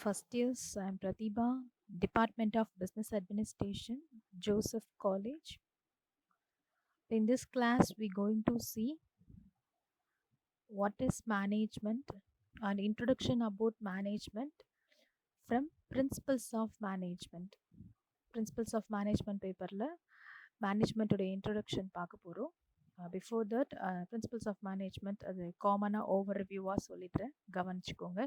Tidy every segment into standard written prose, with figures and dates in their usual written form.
First years, I'm Pratibha, Department of Business Administration, Joseph College. In this class, we're going to see what is management, an introduction about management from Principles of Management. Principles of Management பேப்பரில் மேனேஜ்மெண்ட்டோட introduction பார்க்க போகிறோம். Before that principles of management அது காமனாக over ரிவ்யூவாக சொல்லிடுறேன், கவனிச்சுக்கோங்க.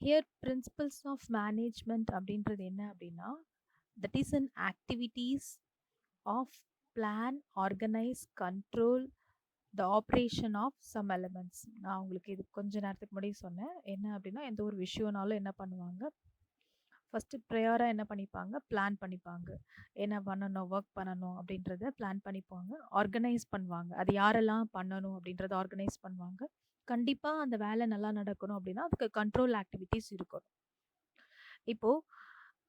Here principles of management அப்படின்றது என்ன அப்படின்னா, that is an activities of plan, organise, control the operation of some elements. நான் உங்களுக்கு இது கொஞ்ச நேரத்துக்கு முன்னாடி சொன்னேன். என்ன அப்படின்னா, எந்த ஒரு விஷயம்னாலும் என்ன பண்ணுவாங்க, ஃபஸ்ட்டு ப்ரையராக என்ன பண்ணிப்பாங்க, பிளான் பண்ணிப்பாங்க. என்ன பண்ணணும், ஒர்க் பண்ணணும் அப்படின்றத பிளான் பண்ணிப்பாங்க. ஆர்கனைஸ் பண்ணுவாங்க, அது யாரெல்லாம் பண்ணணும் அப்படின்றத ஆர்கனைஸ் பண்ணுவாங்க. கண்டிப்பாக அந்த வேலை நல்லா நடக்கணும் அப்படின்னா அதுக்கு கண்ட்ரோல் ஆக்டிவிட்டீஸ் இருக்கணும். இப்போது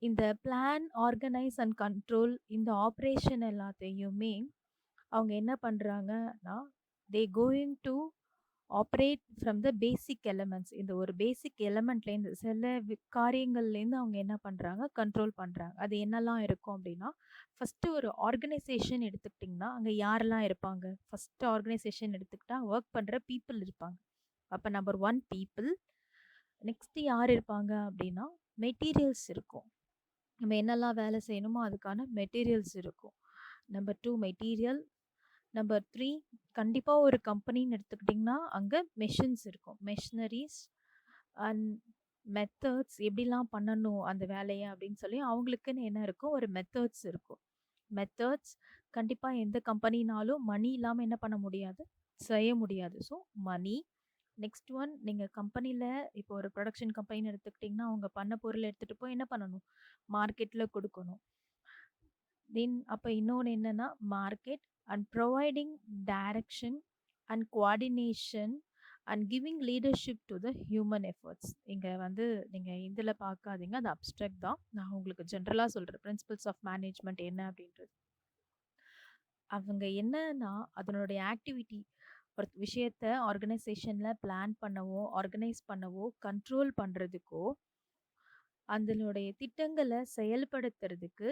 இந்த பிளான், ஆர்கனைஸ் அண்ட் கண்ட்ரோல் இந்த ஆப்ரேஷன் எல்லாத்தையுமே அவங்க என்ன பண்ணுறாங்கன்னா, they going to operate from the basic elements. இந்த ஒரு பேசிக் எலமெண்ட்லேருந்து சில காரியங்கள்லேருந்து அவங்க என்ன பண்ணுறாங்க, கண்ட்ரோல் பண்ணுறாங்க. அது என்னெல்லாம் இருக்கும் அப்படின்னா, ஃபஸ்ட்டு ஒரு ஆர்கனைசேஷன் எடுத்துக்கிட்டிங்கன்னா அங்கே யாரெல்லாம் இருப்பாங்க, ஃபஸ்ட்டு ஆர்கனைசேஷன் எடுத்துக்கிட்டால் ஒர்க் பண்ணுற பீப்புள் இருப்பாங்க. அப்போ நம்பர் 1 பீப்புள். நெக்ஸ்ட்டு யார் இருப்பாங்க அப்படின்னா, மெட்டீரியல்ஸ் இருக்கும். நம்ம என்னெல்லாம் வேலை செய்யணுமோ அதுக்கான மெட்டீரியல்ஸ் இருக்கும். Number 2 material. நம்பர் 3 கண்டிப்பாக ஒரு கம்பெனின்னு எடுத்துக்கிட்டிங்கன்னா அங்கே மெஷின்ஸ் இருக்கும், மெஷினரிஸ் அண்ட் மெத்தட்ஸ். எப்படிலாம் பண்ணணும் அந்த வேலையை அப்படின்னு சொல்லி அவங்களுக்குன்னு என்ன இருக்கும், ஒரு மெத்தட்ஸ் இருக்கும். மெத்தட்ஸ் கண்டிப்பாக எந்த கம்பெனினாலும் மணி இல்லாமல் என்ன பண்ண முடியாது, செய்ய முடியாது. ஸோ மணி. நெக்ஸ்ட் ஒன், நீங்கள் கம்பெனியில் இப்போ ஒரு ப்ரொடக்ஷன் கம்பெனின்னு எடுத்துக்கிட்டிங்கன்னா அவங்க பண்ண பொருள் எடுத்துகிட்டு போய் என்ன பண்ணணும், மார்க்கெட்டில் கொடுக்கணும். தென் அப்போ இன்னொன்று என்னென்னா market and providing direction and coordination and giving leadership to the human efforts. இங்கே வந்து நீங்கள் இதில் பார்க்காதீங்க, அது அப்ஸ்ட்ராக்ட் தான். நான் உங்களுக்கு ஜென்ரலாக சொல்கிறேன் பிரின்சிபல்ஸ் ஆஃப் மேனேஜ்மெண்ட் என்ன அப்படின்றது. அவங்க என்னன்னா அதனுடைய ஆக்டிவிட்டி, ஒரு விஷயத்த ஆர்கனைசேஷனில் பிளான் பண்ணவோ, ஆர்கனைஸ் பண்ணவோ, கண்ட்ரோல் பண்ணுறதுக்கோ, அதனுடைய திட்டங்களை செயல்படுத்துறதுக்கு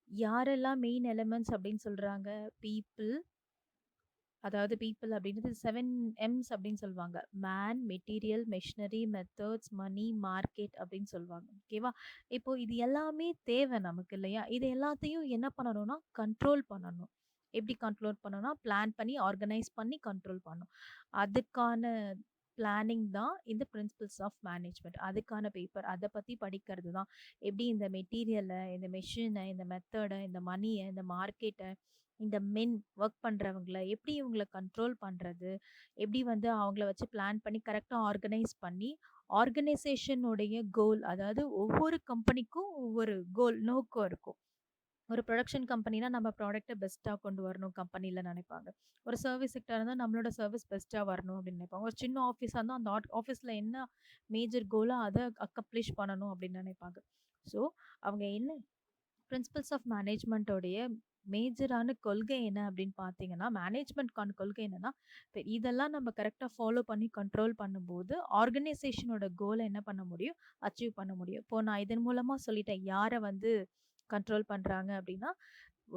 யாரெல்லாம் மெயின் எலிமெண்ட்ஸ் அப்படின்னு சொல்கிறாங்க, பீப்புள். அதாவது பீப்புள் அப்படின்றது 7 M's அப்படின்னு சொல்லுவாங்க. மேன், மெட்டீரியல், மெஷினரி, மெத்தட்ஸ், மணி, மார்க்கெட் அப்படின்னு சொல்லுவாங்க. ஓகேவா? இப்போ இது எல்லாமே தேவை நமக்கு இல்லையா? இது எல்லாத்தையும் என்ன பண்ணணும்னா கண்ட்ரோல் பண்ணணும். எப்படி கண்ட்ரோல் பண்ணணும்னா பிளான் பண்ணி, ஆர்கனைஸ் பண்ணி கண்ட்ரோல் பண்ணணும். அதுக்கான பிளானிங் தான் இந்த பிரின்சிபல்ஸ் ஆஃப் மேனேஜ்மெண்ட். அதுக்கான பேப்பர் அதை பற்றி படிக்கிறது தான். எப்படி இந்த மெட்டீரியலை, இந்த மெஷினை, இந்த மெத்தடை, இந்த மணியை, இந்த மார்க்கெட்டை, இந்த மென் ஒர்க் பண்ணுறவங்கள எப்படி இவங்கள கண்ட்ரோல் பண்ணுறது, எப்படி வந்து அவங்கள வச்சு பிளான் பண்ணி கரெக்டாக ஆர்கனைஸ் பண்ணி ஆர்கனைசேஷனுடைய கோல், அதாவது ஒவ்வொரு கம்பெனிக்கும் ஒவ்வொரு கோல், நோக்கம் இருக்கும். ஒரு ப்ரொடக்ஷன் கம்பெனினா நம்ம ப்ராடக்ட்டை பெஸ்ட்டாக கொண்டு வரணும் கம்பெனியில் நினைப்பாங்க. ஒரு சர்வீஸ் செக்டர் இருந்தால் நம்மளோட சர்வீஸ் பெஸ்ட்டாக வரணும் அப்படின்னு நினைப்பாங்க. ஒரு சின்ன ஆஃபீஸாக இருந்தால் அந்த ஆஃபீஸில் என்ன மேஜர் கோலோ அதை அக்கம்ப்ளிஷ் பண்ணணும் அப்படின்னு நினைப்பாங்க. ஸோ அவங்க என்ன பிரின்சிபல்ஸ் ஆஃப் மேனேஜ்மெண்ட்டோடைய மேஜரான கொள்கை என்ன அப்படின்னு பார்த்தீங்கன்னா, மேனேஜ்மெண்ட்கான கொள்கை என்னன்னா, இப்போ இதெல்லாம் நம்ம கரெக்டாக ஃபாலோ பண்ணி கண்ட்ரோல் பண்ணும்போது ஆர்கனைசேஷனோட கோலை என்ன பண்ண முடியும், அச்சீவ் பண்ண முடியும். இப்போ நான் இதன் மூலமாக சொல்லிட்டேன் யாரை வந்து கண்ட்ரோல் பண்ணுறாங்க அப்படின்னா,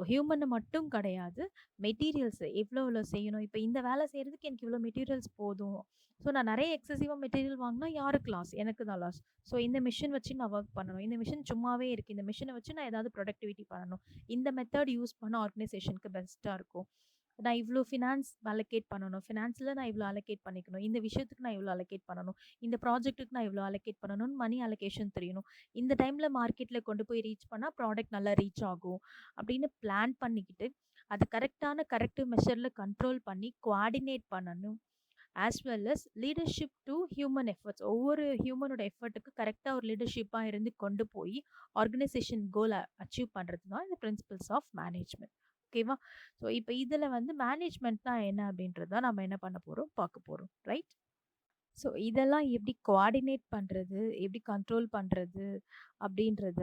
ஹியூமனை மட்டும் கிடையாது, மெட்டீரியல்ஸ் எவ்வளோ எவ்வளோ செய்யணும். இப்போ இந்த வேலை செய்கிறதுக்கு எனக்கு இவ்வளோ மெட்டீரியல்ஸ் போதும். ஸோ நான் நிறைய எக்ஸசிவாக மெட்டீரியல் வாங்கினா யாருக்கு லாஸ், எனக்கு தான் லாஸ். ஸோ இந்த மிஷின் வச்சு நான் ஒர்க் பண்ணணும், இந்த மிஷின் சும்மாவே இருக்குது, இந்த மிஷினை வச்சு நான் ஏதாவது ப்ரொடக்டிவிட்டி பண்ணணும், இந்த மெத்தட் யூஸ் பண்ண ஆர்கனைசேஷனுக்கு பெஸ்ட்டாக இருக்கும். நான் இவ்வளோ ஃபினான்ஸ் அலோகேட் பண்ணணும், ஃபினான்ஸில் நான் இவ்வளோ அலோகேட் பண்ணிக்கணும், இந்த விஷயத்துக்கு நான் இவ்வளோ அலோகேட் பண்ணணும், இந்த ப்ராஜெக்ட்டுக்கு நான் இவ்வளோ அலோகேட் பண்ணணும்னு மணி அலோகேஷன் தெரியணும். இந்த டைமில் மார்க்கெட்டில் கொண்டு போய் ரீச் பண்ணால் ப்ராடக்ட் நல்லா ரீச் ஆகும் அப்படின்னு பிளான் பண்ணிக்கிட்டு அது கரெக்டிவ் மெஷரில் கண்ட்ரோல் பண்ணி கோஆர்டினேட் பண்ணணும். As well as leadership to human efforts. ஒவ்வொரு ஹியூமனோட எஃபர்ட்டுக்கு கரெக்டாக ஒரு லீடர்ஷிப்பாக இருந்து கொண்டு போய் ஆர்கனைசேஷன் கோலை அச்சீவ் பண்ணுறது தான் இந்த பிரின்சிபல்ஸ் ஆஃப் மேனேஜ்மெண்ட். ஓகேவா? ஸோ இப்போ இதில் வந்து மேனேஜ்மெண்ட் தான் என்ன அப்படின்றது தான் நம்ம என்ன பண்ண போகிறோம், பார்க்க போகிறோம். ரைட்? ஸோ இதெல்லாம் எப்படி கோஆர்டினேட் பண்ணுறது, எப்படி கண்ட்ரோல் பண்ணுறது அப்படின்றத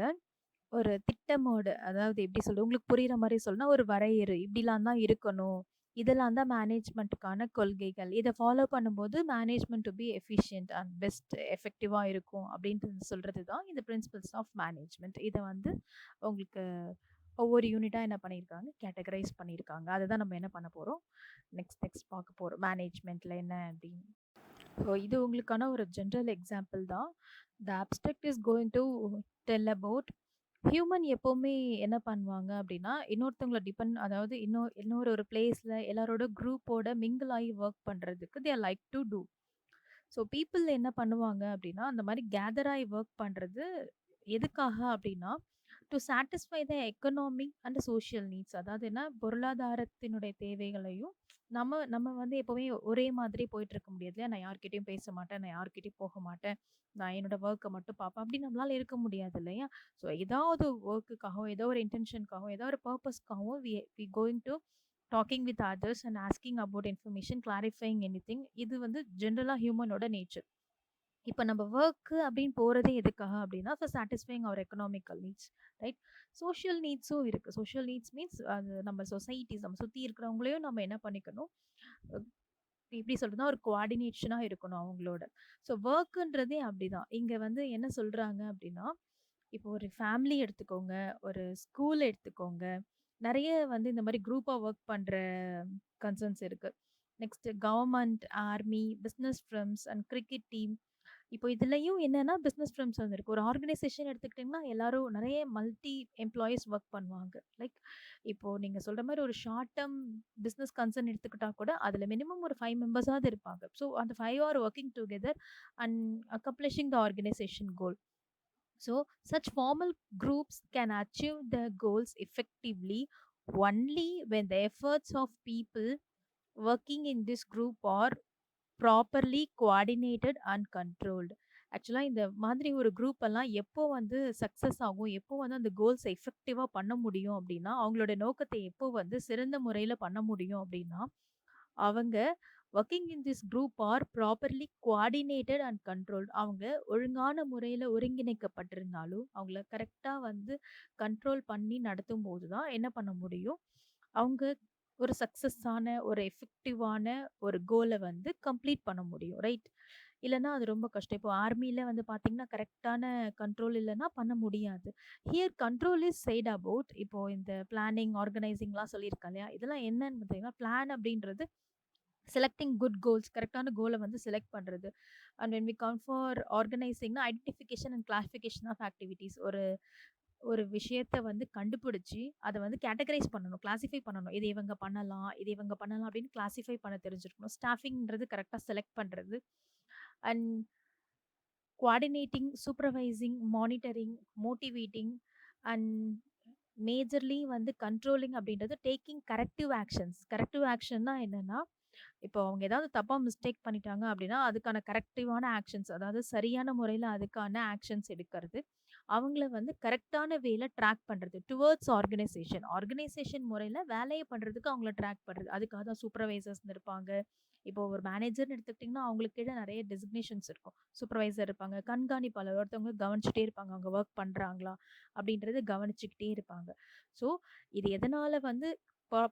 ஒரு திட்டமோட, அதாவது எப்படி சொல்றது, உங்களுக்கு புரிகிற மாதிரி சொல்லணும்னா ஒரு வரையறை, இப்படிலாம் தான் இருக்கணும், இதெல்லாம் தான் மேனேஜ்மெண்ட்டுக்கான கொள்கைகள். இத ஃபாலோ பண்ணும்போது management to be efficient and best எஃபெக்டிவா இருக்கும் அப்படின்றது சொல்றது தான் இந்த பிரின்சிபல்ஸ் ஆஃப் மேனேஜ்மெண்ட். இத வந்து உங்களுக்கு ஒவ்வொரு யூனிட்டா என்ன பண்ணியிருக்காங்க, கேட்டகரைஸ் பண்ணியிருக்காங்க. அததான் நம்ம என்ன பண்ண போறோம், நெக்ஸ்ட் பார்க்க போறோம். மேனேஜ்மெண்ட்ல என்ன அப்படின்னு. ஸோ இது உங்களுக்கான ஒரு ஜென்ரல் எக்ஸாம்பிள் தான். The abstract is going to tell about human எப்பவுமே என்ன பண்ணுவாங்க அப்படின்னா, இன்னொருத்தவங்கள டிபெண்ட் அதாவது இன்னொரு ஒரு பிளேஸ்ல எல்லாரோட குரூப்போட மிங்கிள் ஆகி ஒர்க் பண்றதுக்கு they like to do. So people என்ன பண்ணுவாங்க அப்படின்னா, அந்த மாரி கேதர் ஆயி ஒர்க் பண்றது எதுக்காக அப்படின்னா, to satisfy the economic and social needs. அதாவது என்ன, பொருளாதாரத்தினுடைய தேவைகளையும் நம்ம நம்ம வந்து எப்பவுமே ஒரே மாதிரி போயிட்டு இருக்க முடியாது இல்லையா? நான் யார்கிட்டயும் பேச மாட்டேன், நான் யார்கிட்டயும் போக மாட்டேன், நான் என்னோட ஒர்க்க மட்டும் பார்ப்பேன் அப்படி நம்மளால இருக்க முடியாது இல்லையா? ஸோ ஏதாவது ஒர்க்குக்காகவும், ஏதோ ஒரு இன்டென்ஷனுக்காகவும், ஏதோ ஒரு பர்ப்பஸ்க்காகவும் we going to talking with others and asking about information, clarifying anything. இது வந்து ஜென்ரலா ஹியூமனோட நேச்சர். இப்ப நம்ம வொர்க் அப்படின்னு போறதே எதுக்காக அப்படின்னா, for satisfying our economical needs, right? Social நீட்ஸும் இருக்கு. சோஷியல் நீட்ஸ் மீன்ஸ் அது நம்ம சொசைட்டிஸ் நம்ம சுத்தி இருக்கிறவங்களையும் நம்ம என்ன பண்ணிக்கணும், அ எப்படி சொல்றதுன்னா, ஒரு கோஆர்டினேஷனா இருக்கணும் அவங்களோட. ஸோ வொர்க்குன்றதே அப்படிதான். இங்க வந்து என்ன சொல்றாங்க அப்படின்னா, இப்போ ஒரு ஃபேமிலி எடுத்துக்கோங்க, ஒரு ஸ்கூல் எடுத்துக்கோங்க. நெறைய வந்து இந்த மாரி குரூப்பா வொர்க் பண்ற கன்சர்ன்ஸ் இருக்கு. Next government, army, business firms and cricket team. இப்போ இதுலயும் என்னன்னா பிசினஸ் ஃபிர்ம்ஸ் வந்து இருக்கு. ஒரு ஆர்கனைசேஷன் எடுத்துக்கிட்டீங்கன்னா, எல்லாரும் நெறைய மல்டி எம்ப்ளாயீஸ் ஒர்க் பண்ணுவாங்க. லைக் இப்போ நீங்க சொல்ற மாரி ஒரு ஷார்ட் டெர்ம் பிசினஸ் கன்சர்ன் எடுத்துக்கிட்டா கூட, அதுல மினிமம் ஒரு 5 மெம்பர்ஸாவது இருப்பாங்க. ஸோ அந்த 5 are working together and accomplishing the organisation goal. So, such formal groups can achieve their goals effectively only when the efforts of people working in this group are properly coordinated and controlled. ஆக்சுவலா இந்த மாதிரி ஒரு group எல்லாம் எப்போ வந்து success ஆகும், எப்போ வந்து அந்த கோல்ஸ் எஃபெக்டிவா பண்ண முடியும் அப்படின்னா, அவங்களோட நோக்கத்தை எப்போ வந்து சிறந்த முறையில பண்ண முடியும் அப்படின்னா, அவங்க working in this group are properly coordinated and controlled. அவங்க ஒழுங்கான முறையில ஒருங்கிணைக்கப்பட்டிருந்தாலும், அவங்கள கரெக்ட்டா வந்து கண்ட்ரோல் பண்ணி நடத்தும்போது தான் என்ன பண்ண முடியும், அவங்க ஒரு சக்சஸான, ஒரு எஃபெக்டிவான ஒரு கோல வந்து கம்ப்ளீட் பண்ண முடியும். ரைட்? இல்லன்னா அது ரொம்ப கஷ்டம். இப்போ ஆர்மில வந்து பார்த்தீங்கன்னா, கரெக்ட்டான கண்ட்ரோல் இல்லன்னா பண்ண முடியாது. Here control is said about இப்போ இந்த பிளானிங், ஆர்கனைசிங்லாம் சொல்லியிருக்கேன் இல்லையா? இதெல்லாம் என்னன்னு பார்த்தீங்கன்னா, பிளான் அப்படின்றது செலக்டிங் குட் கோல்ஸ், கரெக்ட்டான கோல வந்து செலக்ட் பண்றது. And when we come for ஆர்கனைசிங்னா identification and classification of activities. ஒரு ஒரு விஷயத்த வந்து கண்டுபிடிச்சு, அத வந்து கேட்டகரைஸ் பண்ணணும். கிளாசிஃபை பண்ணணும். இது இவங்க பண்ணலாம், இது இவங்க பண்ணலாம் அப்படின்னு கிளாசிஃபை பண்ண தெரிஞ்சிருக்கணும். ஸ்டாஃபிங்ன்றது கரெக்ட்டா செலக்ட் பண்றது. And coordinating, supervising, monitoring, motivating and majorly வந்து கண்ட்ரோலிங் அப்படின்றது டேக்கிங் கரெக்டிவ் ஆக்ஷன்ஸ். கரெக்டிவ் ஆக்ஷன்னா என்னன்னா, இப்போ அவங்க ஏதாவது தப்பா மிஸ்டேக் பண்ணிட்டாங்க அப்படின்னா, அதுக்கான கரெக்டிவான ஆக்ஷன்ஸ் அதாவது சரியான முறையில அதுக்கான ஆக்ஷன்ஸ் எடுக்கிறது. அவங்கள வந்து கரெக்ட்டான வேல ட்ராக் பண்றது. Towards organisation. ஆர்கனைசேஷன் முறையில வேலைய பண்றதுக்கு அவங்கள ட்ராக் பண்றது. அதுக்காக தான் சூப்பர்வைசர்ஸ்ன்னு இருப்பாங்க. இப்போ ஒரு மேனேஜர்ன்னு எடுத்துக்கிட்டிங்கன்னா, அவங்களுக்கு கீழ நெறைய டெசிக்னேஷன்ஸ் இருக்கும். சூப்பர்வைசர் இருப்பாங்க, கண்காணிப்பாளர் ஒருத்தவங்க கவனிச்சுட்டே இருப்பாங்க. அவங்க வொர்க் பண்றாங்களா? அப்படின்றத கவனிச்சுக்கிட்டே இருப்பாங்க. ஸோ இது எதனால வந்து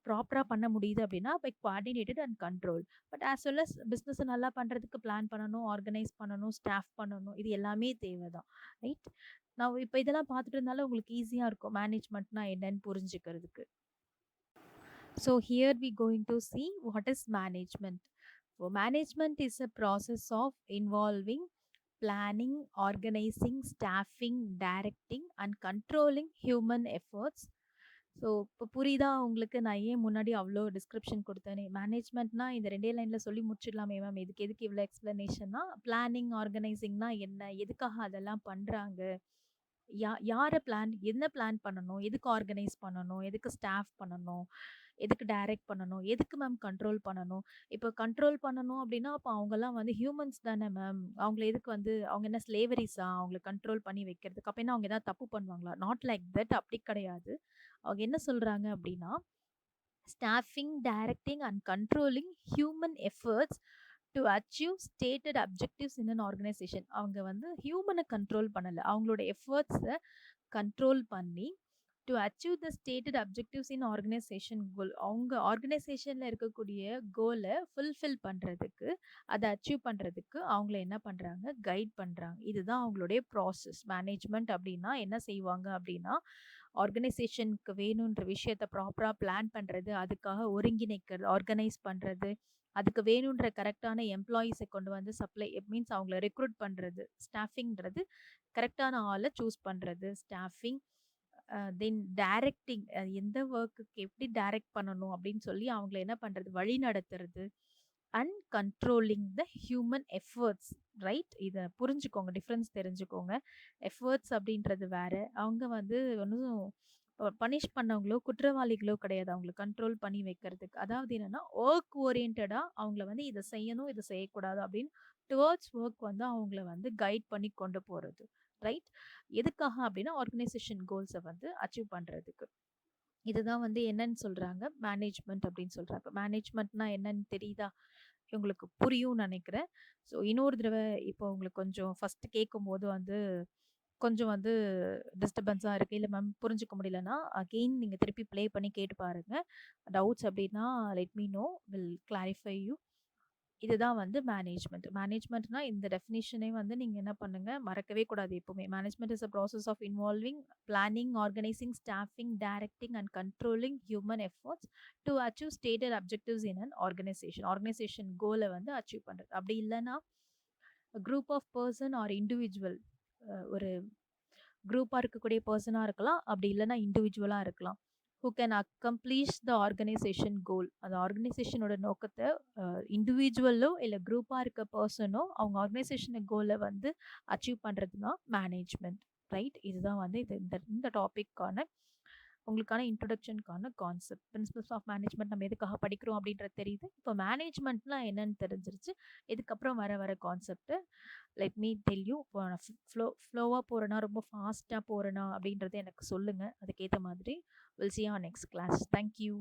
ப்ராப்பரா பண்ண முடியுது அப்படின்னா, by coordinated and control. But as well as business நல்லா பண்றதுக்கு பிளான் பண்ணணும், ஆர்கனைஸ் பண்ணணும், ஸ்டாஃப் பண்ணணும். இது எல்லாமே தேவை தான். ரைட்? நான் இப்ப இதெல்லாம் பார்த்துட்டு இருந்தாலும் உங்களுக்கு ஈஸியா இருக்கும். மேனேஜ்மெண்ட்னா என்னன்னு புரிஞ்சுக்கிறதுக்கு. So here we going to see what is management. So management is a process of involving planning, organizing, staffing, directing and controlling human efforts. So இப்போ புரியுதா உங்களுக்கு நான் ஏன் முன்னாடி அவ்வளோ டிஸ்கிரிப்ஷன் கொடுத்தேனே? மேனேஜ்மெண்ட்னா இந்த 2டே லைன்ல சொல்லி முடிச்சிடலாமே மேம். இதுக்கு எதுக்கு இவ்வளோ எக்ஸ்ப்ளனேஷன்னா, பிளானிங், ஆர்கனைசிங்னா என்ன? எதுக்காக அதெல்லாம் பண்றாங்க? யார என்ன பிளான் பண்ணணும்? எதுக்கு ஆர்கனைஸ் பண்ணணும்? எதுக்கு ஸ்டாஃப் பண்ணணும்? எதுக்கு டைரக்ட் பண்ணணும்? எதுக்கு மேம் கண்ட்ரோல் பண்ணணும்? இப்போ கண்ட்ரோல் பண்ணணும் அப்டின்னா, அப்ப அவங்கலாம் வந்து ஹியூமன்ஸ் தானே மேம். அவங்கள எதுக்கு வந்து அவங்க என்ன ஸ்லேவரீஸா? அவங்கள கண்ட்ரோல் பண்ணி வைக்கிறதுக்கு. அப்ப என்ன அவங்க ஏதாவது தப்பு பண்ணுவாங்களா? Not like that. அப்படி கிடையாது. அவங்க என்ன சொல்றாங்க அப்டின்னா, staffing, directing and controlling human efforts to achieve stated objectives in an organisation. அவங்க வந்து ஹியூமன கண்ட்ரோல் பண்ணல. அவங்களோட எஃபர்ட்ஸ கண்ட்ரோல் பண்ணி to achieve the stated objectives in organisation goal. அவங்க ஆர்கனைசேஷன்ல இருக்கக்கூடிய கோலை ஃபுல்ஃபில் பண்றதுக்கு, அதை அச்சீவ் பண்றதுக்கு அவங்கள என்ன பண்றாங்க? கைட் பண்றாங்க. இதுதான் அவங்களுடைய ப்ராசஸ். மேனேஜ்மெண்ட் அப்படின்னா என்ன செய்வாங்க அப்படின்னா, ஆர்கனைசேஷனுக்கு வேணுன்ற விஷயத்த ப்ராப்பரா பிளான் பண்றது, அதுக்காக ஒருங்கிணைக்கிறது, ஆர்கனைஸ் பண்றது, அதுக்கு வேணுன்ற கரெக்டான எம்ப்ளாயீஸை கொண்டு வந்து சப்ளை மீன்ஸ் அவங்கள ரெக்ரூட் பண்றது. ஸ்டாஃபிங்ன்றது கரெக்டான ஆளை சூஸ் பண்றது, ஸ்டாஃபிங். தென் டைரக்டிங், எந்த ஒர்க்குக்கு எப்படி டைரக்ட் பண்ணணும் அப்படின்னு சொல்லி அவங்கள என்ன பண்றது? வழி நடத்துறது. And controlling the human efforts. Right? இதை புரிஞ்சுக்கோங்க, டிஃப்ரென்ஸ் தெரிஞ்சுக்கோங்க. எஃபர்ட்ஸ் அப்படின்றது வேற. அவங்க வந்து ஒன்றும் பனிஷ் பண்ணவங்களோ குற்றவாளிகளோ கிடையாது, அவங்கள கண்ட்ரோல் பண்ணி வைக்கிறதுக்கு. அதாவது என்னன்னா, ஒர்க் ஓரியன்டா அவங்கள வந்து இதை செய்யணும், இதை செய்யக்கூடாது அப்படின்னு டுவர்ட்ஸ் ஒர்க் வந்து அவங்கள வந்து கைட் பண்ணி கொண்டு போறது. ரைட்? எதுக்காக அப்படின்னா, ஆர்கனைசேஷன் கோல்ஸை வந்து அச்சீவ் பண்றதுக்கு. இதுதான் வந்து என்னன்னு சொல்றாங்க? மேனேஜ்மெண்ட் அப்படின்னு சொல்றாங்க. மேனேஜ்மெண்ட்னா என்னன்னு தெரியுதா? உங்களுக்கு புரியும்னு நினைக்கிறேன். ஸோ இன்னொரு தடவை இப்போ உங்களுக்கு கொஞ்சம் ஃபர்ஸ்ட் கேட்கும்போது வந்து கொஞ்சம் வந்து டிஸ்டர்பன்ஸாக இருக்குது, இல்லை மேம் புரிஞ்சுக்க முடியலன்னா அகெயின் நீங்கள் திருப்பி ப்ளே பண்ணி கேட்டு பாருங்கள். டவுட்ஸ் அப்படின்னா let me know, will clarify you. இதுதான் வந்து மேனேஜ்மெண்ட். மேனேஜ்மெண்ட்னா இந்த டெஃபினிஷனே வந்து நீங்கள் என்ன பண்ணுங்க, மறக்கவே கூடாது எப்பவுமே. Management is a process of involving planning, organising, staffing, directing and controlling human efforts to achieve stated objectives in an organisation. Organisation கோலை வந்து அச்சீவ் பண்ணுறது. அப்படி இல்லைன்னா group of person or individual, ஒரு குரூப்பாக இருக்கக்கூடிய பர்சனாக இருக்கலாம், அப்படி இல்லைன்னா இண்டிவிஜுவலாக இருக்கலாம். Who can accomplish the organisation goal. அந்த ஆர்கனைசேஷனோட நோக்கத்தை இண்டிவிஜுவலோ இல்லை குரூப்பாக இருக்க பர்சனோ அவங்க ஆர்கனைசேஷன் கோலை வந்து அச்சீவ் பண்ணுறது தான் மேனேஜ்மெண்ட். ரைட்? இதுதான் வந்து இந்த டாபிக்கான உங்களுக்கான இன்ட்ரொடக்ஷனுக்கான கான்செப்ட். பிரின்சிபல்ஸ் ஆஃப் மேனேஜ்மெண்ட் நம்ம எதுக்காக படிக்கிறோம் அப்படின்றது தெரியுது. இப்போ மேனேஜ்மெண்ட்லாம் என்னன்னு தெரிஞ்சிருச்சு. இதுக்கப்புறம் வர concept let me tell you. இப்போ நான் ஃப்ளோவாக போகிறேன்னா, ரொம்ப ஃபாஸ்ட்டாக போகிறேன்னா அப்படின்றத எனக்கு சொல்லுங்கள். அதுக்கேற்ற மாதிரி will see on next class. Thank you.